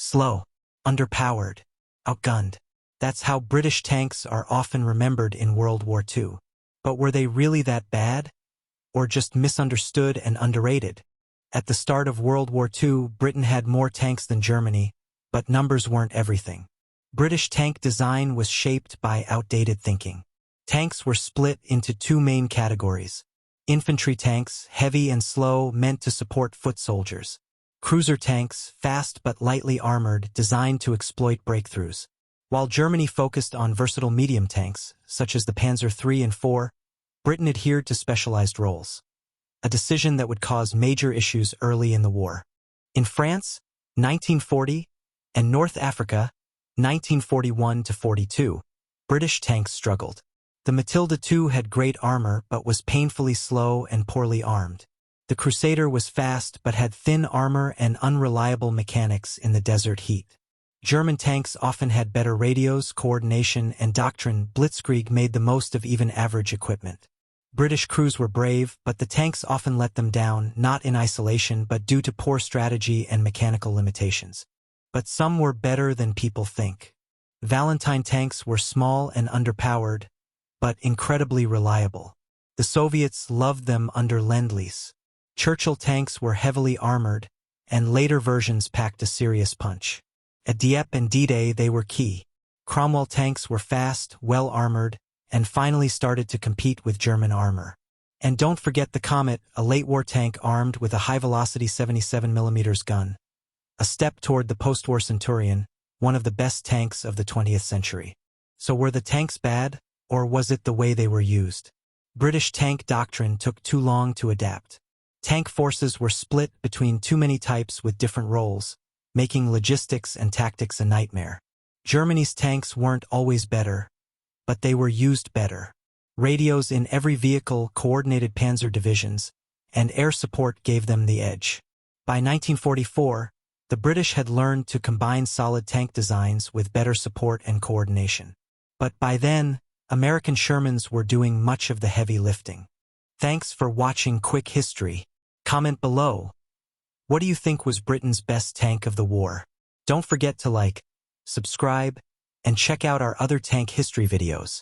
Slow, underpowered, outgunned. That's how British tanks are often remembered in World War II. But were they really that bad? Or just misunderstood and underrated? At the start of World War II, Britain had more tanks than Germany, but numbers weren't everything. British tank design was shaped by outdated thinking. Tanks were split into two main categories. Infantry tanks, heavy and slow, meant to support foot soldiers. Cruiser tanks, fast but lightly armored, designed to exploit breakthroughs. While Germany focused on versatile medium tanks, such as the Panzer III and IV, Britain adhered to specialized roles. A decision that would cause major issues early in the war. In France, 1940, and North Africa, 1941–42, British tanks struggled. The Matilda II had great armor but was painfully slow and poorly armed. The Crusader was fast but had thin armor and unreliable mechanics in the desert heat. German tanks often had better radios, coordination, and doctrine. Blitzkrieg made the most of even average equipment. British crews were brave, but the tanks often let them down, not in isolation but due to poor strategy and mechanical limitations. But some were better than people think. Valentine tanks were small and underpowered, but incredibly reliable. The Soviets loved them under Lend-Lease. Churchill tanks were heavily armored, and later versions packed a serious punch. At Dieppe and D-Day they were key. Cromwell tanks were fast, well-armored, and finally started to compete with German armor. And don't forget the Comet, a late-war tank armed with a high-velocity 77mm gun. A step toward the post-war Centurion, one of the best tanks of the 20th century. So were the tanks bad, or was it the way they were used? British tank doctrine took too long to adapt. Tank forces were split between too many types with different roles, making logistics and tactics a nightmare. Germany's tanks weren't always better, but they were used better. Radios in every vehicle, coordinated panzer divisions, and air support gave them the edge. By 1944, the British had learned to combine solid tank designs with better support and coordination. But by then, American Shermans were doing much of the heavy lifting. Thanks for watching Quick History. Comment below. What do you think was Britain's best tank of the war? Don't forget to like, subscribe, and check out our other tank history videos.